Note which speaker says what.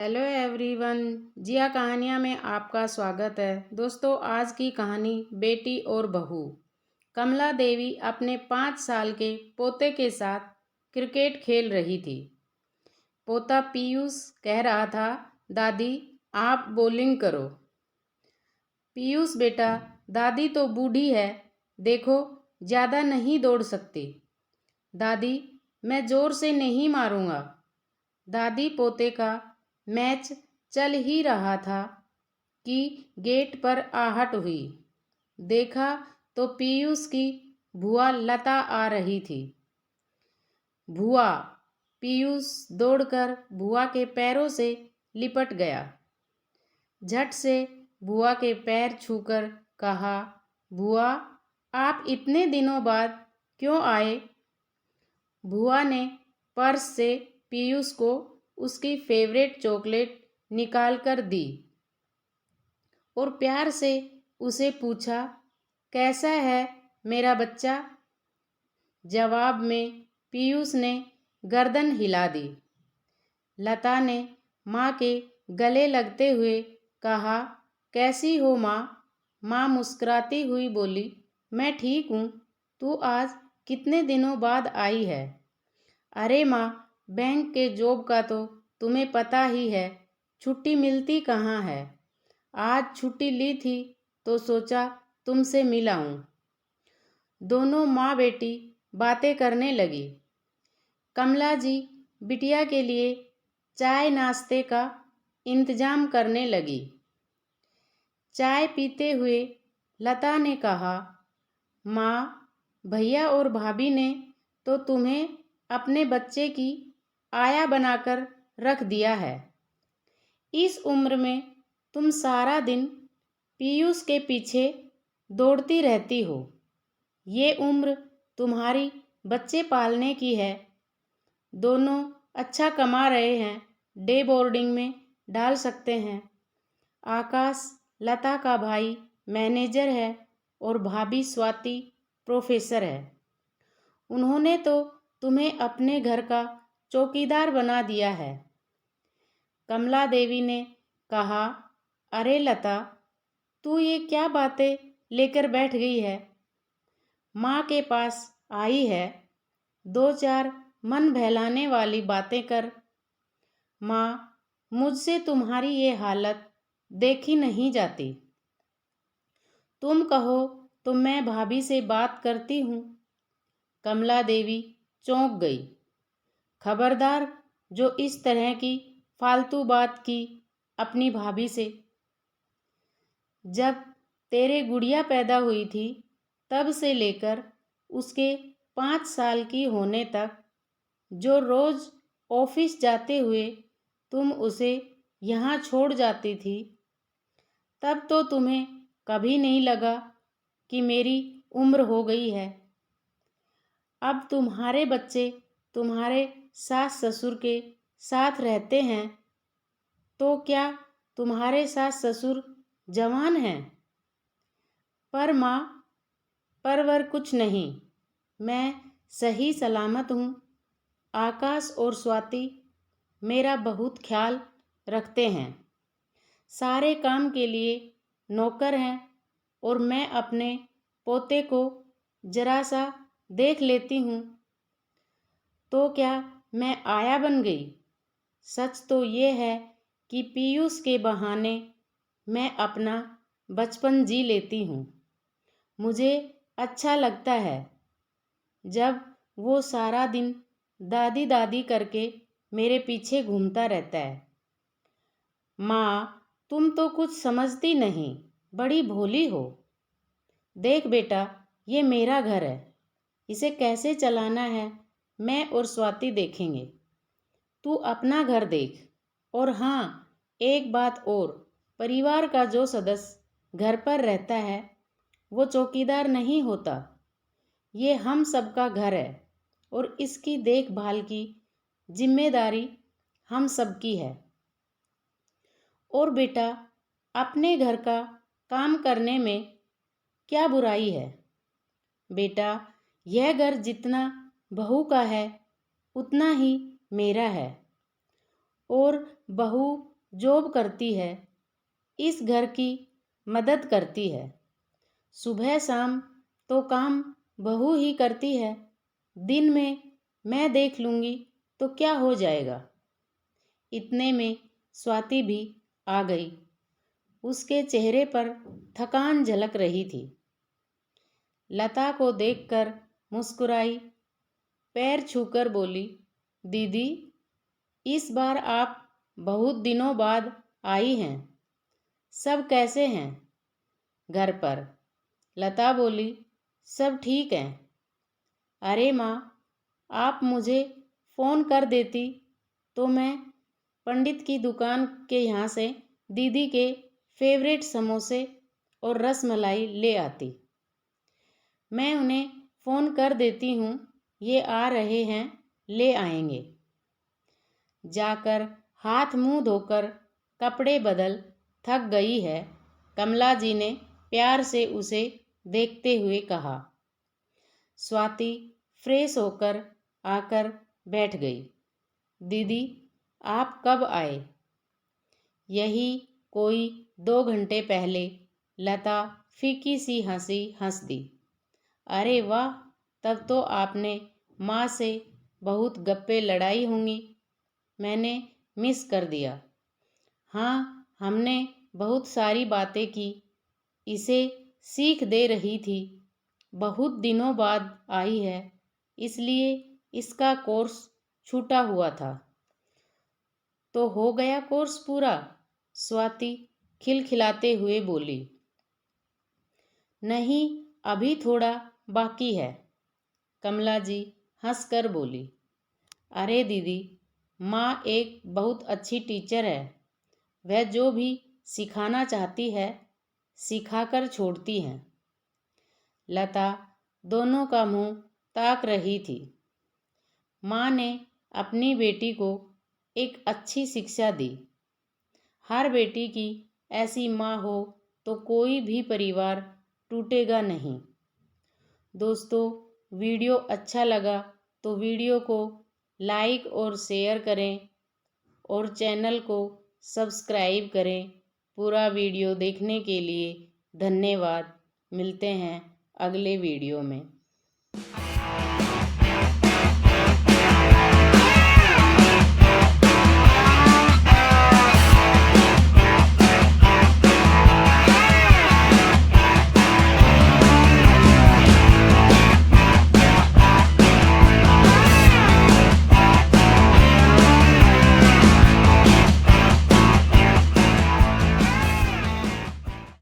Speaker 1: Hello everyone. जिया कहानियाँ में आपका स्वागत है। दोस्तों, आज की कहानी बेटी और बहू। कमला देवी अपने 5 साल के पोते के साथ क्रिकेट खेल रही थी। पोता पीयूष कह रहा था, दादी आप बॉलिंग करो। पीयूष बेटा, दादी तो बूढ़ी है, देखो ज़्यादा नहीं दौड़ सकती। दादी मैं ज़ोर से नहीं मारूंगा। दादी पोते का मैच चल ही रहा था कि गेट पर आहट हुई। देखा तो पीयूष की बुआ लता आ रही थी। बुआ! पीयूष दौड़कर बुआ के पैरों से लिपट गया। झट से बुआ के पैर छूकर कहा, बुआ आप इतने दिनों बाद क्यों आए? बुआ ने पर्स से पीयूष को उसकी फेवरेट चॉकलेट निकाल कर दी और प्यार से उसे पूछा, कैसा है मेरा बच्चा? जवाब में पीयूष ने गर्दन हिला दी। लता ने माँ के गले लगते हुए कहा, कैसी हो माँ? माँ मुस्कुराती हुई बोली, मैं ठीक हूँ, तू आज कितने दिनों बाद आई है? अरे माँ, बैंक के जॉब का तो तुम्हें पता ही है, छुट्टी मिलती कहाँ है। आज छुट्टी ली थी तो सोचा तुमसे मिलाऊं। दोनों माँ बेटी बातें करने लगी। कमला जी बिटिया के लिए चाय नाश्ते का इंतजाम करने लगी। चाय पीते हुए लता ने कहा, माँ, भैया और भाभी ने तो तुम्हें अपने बच्चे की आया बनाकर रख दिया है। इस उम्र में तुम सारा दिन पीयूष के पीछे दौड़ती रहती हो। ये उम्र तुम्हारी बच्चे पालने की है। दोनों अच्छा कमा रहे हैं, डे बोर्डिंग में डाल सकते हैं। आकाश लता का भाई मैनेजर है और भाभी स्वाति प्रोफेसर है। उन्होंने तो तुम्हें अपने घर का चौकीदार बना दिया है। कमला देवी ने कहा, अरे लता, तू ये क्या बातें लेकर बैठ गई है? माँ के पास आई है, दो चार मन बहलाने वाली बातें कर। माँ, मुझसे तुम्हारी ये हालत देखी नहीं जाती। तुम कहो तो मैं भाभी से बात करती हूँ। कमला देवी चौंक गई। खबरदार जो इस तरह की फालतू बात की अपनी भाभी से। जब तेरे गुड़िया पैदा हुई थी तब से लेकर उसके 5 साल की होने तक जो रोज़ ऑफिस जाते हुए तुम उसे यहाँ छोड़ जाती थी, तब तो तुम्हें कभी नहीं लगा कि मेरी उम्र हो गई है। अब तुम्हारे बच्चे तुम्हारे सास ससुर के साथ रहते हैं तो क्या तुम्हारे सास ससुर जवान हैं? पर माँ, परवर कुछ नहीं, मैं सही सलामत हूँ। आकाश और स्वाति मेरा बहुत ख्याल रखते हैं, सारे काम के लिए नौकर हैं और मैं अपने पोते को जरा सा देख लेती हूँ तो क्या मैं आया बन गई? सच तो ये है कि पीयूष के बहाने मैं अपना बचपन जी लेती हूँ। मुझे अच्छा लगता है जब वो सारा दिन दादी दादी करके मेरे पीछे घूमता रहता है। माँ, तुम तो कुछ समझती नहीं, बड़ी भोली हो। देख बेटा, ये मेरा घर है, इसे कैसे चलाना है मैं और स्वाति देखेंगे। तू अपना घर देख। और हाँ, एक बात और, परिवार का जो सदस्य घर पर रहता है वो चौकीदार नहीं होता। ये हम सबका घर है और इसकी देखभाल की जिम्मेदारी हम सबकी है। और बेटा, अपने घर का काम करने में क्या बुराई है? बेटा, यह घर जितना बहू का है उतना ही मेरा है। और बहू जॉब करती है, इस घर की मदद करती है। सुबह शाम तो काम बहू ही करती है, दिन में मैं देख लूँगी तो क्या हो जाएगा। इतने में स्वाति भी आ गई। उसके चेहरे पर थकान झलक रही थी। लता को देखकर मुस्कुराई, पैर छूकर बोली, दीदी, इस बार आप बहुत दिनों बाद आई हैं। सब कैसे हैं घर पर? लता बोली, सब ठीक हैं। अरे माँ, आप मुझे फ़ोन कर देती तो मैं पंडित की दुकान के यहाँ से दीदी के फेवरेट समोसे और रसमलाई ले आती। मैं उन्हें फ़ोन कर देती हूँ, ये आ रहे हैं, ले आएंगे। जाकर हाथ मुंह धोकर कपड़े बदल थक गई है, कमला जी ने प्यार से उसे देखते हुए कहा। स्वाति फ्रेश होकर आकर बैठ गई। दीदी, आप कब आए? यही कोई 2 घंटे पहले। लता फीकी सी हंसी हंस दी। अरे वाह, तब तो आपने माँ से बहुत गप्पे लड़ाई होंगी, मैंने मिस कर दिया। हाँ, हमने बहुत सारी बातें की, इसे सीख दे रही थी। बहुत दिनों बाद आई है, इसलिए इसका कोर्स छूटा हुआ था। तो हो गया कोर्स पूरा? स्वाति खिलखिलाते हुए बोली। नहीं, अभी थोड़ा बाकी है, कमला जी हंसकर बोली। अरे दीदी, माँ एक बहुत अच्छी टीचर है, वह जो भी सिखाना चाहती है सिखाकर छोड़ती हैं। लता दोनों का मुंह ताक रही थी। माँ ने अपनी बेटी को एक अच्छी शिक्षा दी। हर बेटी की ऐसी माँ हो तो कोई भी परिवार टूटेगा नहीं। दोस्तों, वीडियो अच्छा लगा तो वीडियो को लाइक और शेयर करें और चैनल को सब्सक्राइब करें। पूरा वीडियो देखने के लिए धन्यवाद। मिलते हैं अगले वीडियो में।